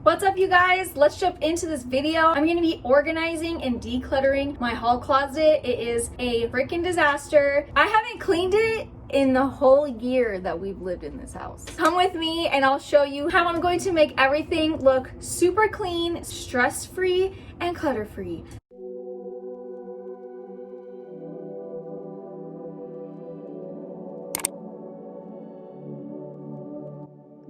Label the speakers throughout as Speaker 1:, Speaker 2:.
Speaker 1: What's up, you guys? Let's jump into this video. I'm gonna be organizing and decluttering my hall closet. It is a freaking disaster. I haven't cleaned it in the whole year that we've lived in this house. Come with me and I'll show you how I'm going to make everything look super clean, stress-free, and clutter-free.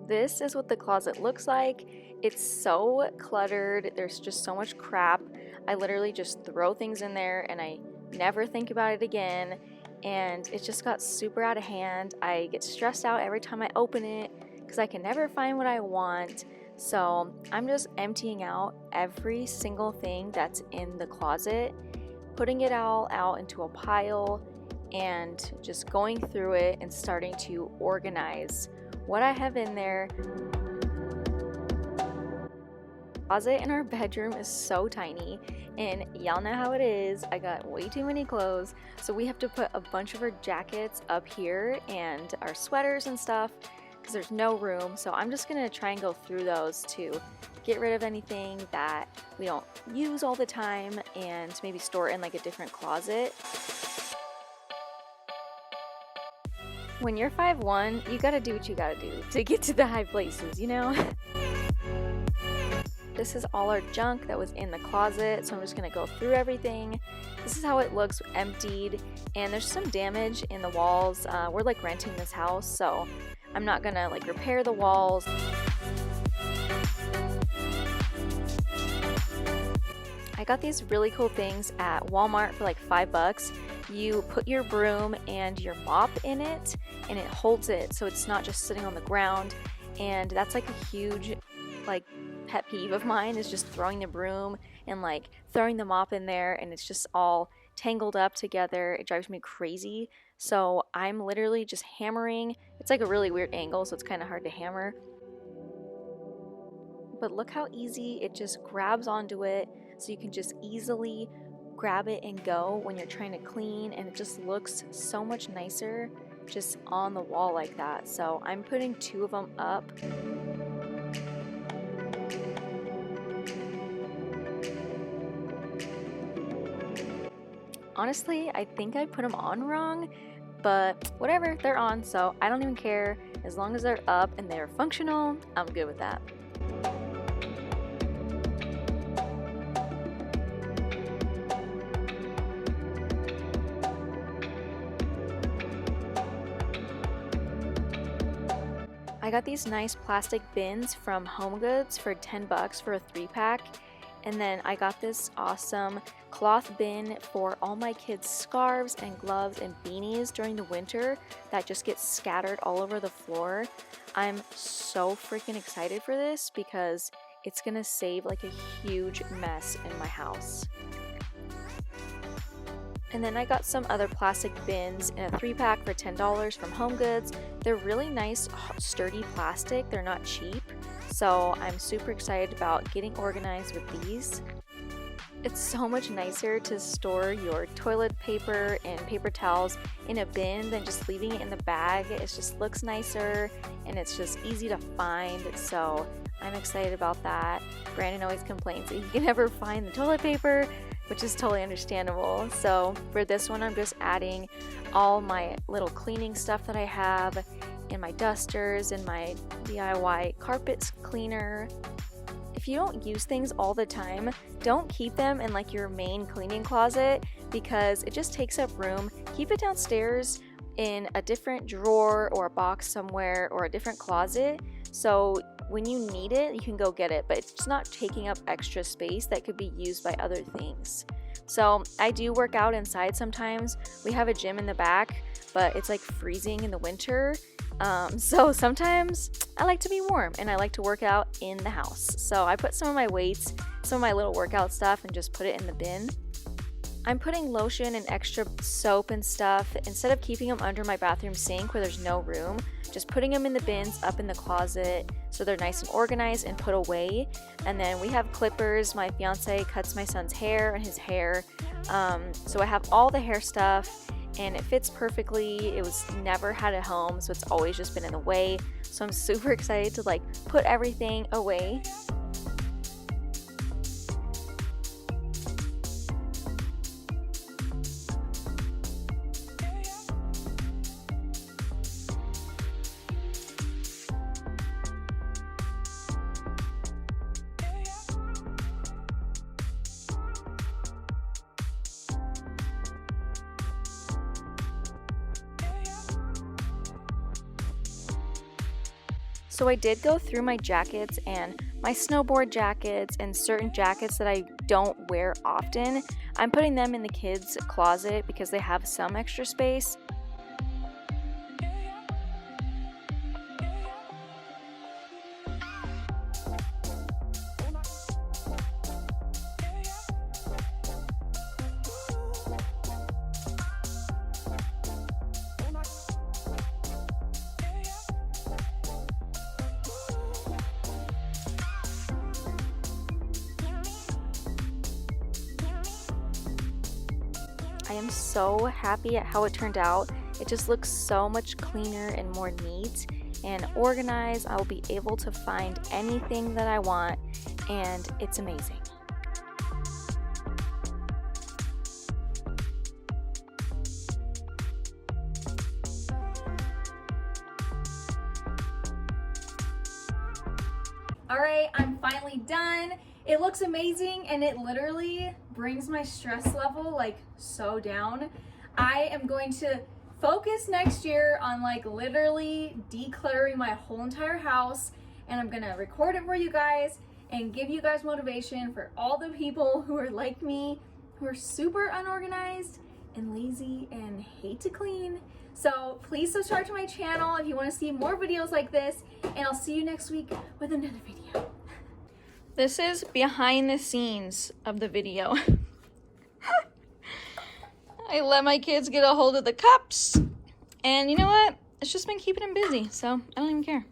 Speaker 1: This is what the closet looks like. It's so cluttered. There's just so much crap. I literally just throw things in there and I never think about it again. And it just got super out of hand. I get stressed out every time I open it because I can never find what I want. So I'm just emptying out every single thing that's in the closet, putting it all out into a pile, and just going through it and starting to organize what I have in there. The closet in our bedroom is so tiny, and y'all know how it is. I got way too many clothes, so we have to put a bunch of our jackets up here and our sweaters and stuff because there's no room. So I'm just gonna try and go through those to get rid of anything that we don't use all the time and maybe store in like a different closet. When you're 5'1", you gotta do what you gotta do to get to the high places, you know? This is all our junk that was in the closet, so I'm just gonna go through everything. This is how it looks emptied, and there's some damage in the walls. We're like renting this house, so I'm not gonna like repair the walls. I got these really cool things at Walmart for like $5. You put your broom and your mop in it and it holds it so it's not just sitting on the ground, and that's like a huge like pet peeve of mine, is just throwing the broom and like throwing the mop in there and it's just all tangled up together. It drives me crazy. So I'm literally just hammering. It's like a really weird angle, so it's kind of hard to hammer, but look how easy it just grabs onto it, so you can just easily grab it and go when you're trying to clean, and it just looks so much nicer just on the wall like that. So I'm putting 2 of them up. Honestly, I think I put them on wrong, but whatever, they're on, so I don't even care. As long as they're up and they're functional, I'm good with that. I got these nice plastic bins from HomeGoods for $10 for a 3-pack. And then I got this awesome cloth bin for all my kids' scarves and gloves and beanies during the winter that just get scattered all over the floor. I'm so freaking excited for this because it's gonna save like a huge mess in my house. And then I got some other plastic bins in a 3-pack for $10 from HomeGoods. They're really nice, sturdy plastic. They're not cheap. So I'm super excited about getting organized with these. It's so much nicer to store your toilet paper and paper towels in a bin than just leaving it in the bag. It just looks nicer and it's just easy to find. So I'm excited about that. Brandon always complains that he can never find the toilet paper, which is totally understandable. So for this one, I'm just adding all my little cleaning stuff that I have, and my dusters and my DIY carpet cleaner. If you don't use things all the time, don't keep them in like your main cleaning closet because it just takes up room. Keep it downstairs in a different drawer or a box somewhere or a different closet, so when you need it, you can go get it, but it's not taking up extra space that could be used by other things. So I do work out inside sometimes. We have a gym in the back, but it's like freezing in the winter. So sometimes I like to be warm and I like to work out in the house. So I put some of my weights, some of my little workout stuff, and just put it in the bin. I'm putting lotion and extra soap and stuff, instead of keeping them under my bathroom sink where there's no room, just putting them in the bins up in the closet so they're nice and organized and put away. And then we have clippers. My fiance cuts my son's hair and his hair. So I have all the hair stuff and it fits perfectly. It was never had a home, so it's always just been in the way. So I'm super excited to like put everything away. So I did go through my jackets and my snowboard jackets and certain jackets that I don't wear often. I'm putting them in the kids' closet because they have some extra space. I am so happy at how it turned out. It just looks so much cleaner and more neat and organized. I will be able to find anything that I want, and it's amazing. All right, I'm finally done. It looks amazing and it literally brings my stress level like so down. I am going to focus next year on like literally decluttering my whole entire house, and I'm gonna record it for you guys and give you guys motivation for all the people who are like me, who are super unorganized and lazy and hate to clean. So please subscribe to my channel if you want to see more videos like this, and I'll see you next week with another video. This is behind the scenes of the video. I let my kids get a hold of the cups, and you know what? It's just been keeping them busy, so I don't even care.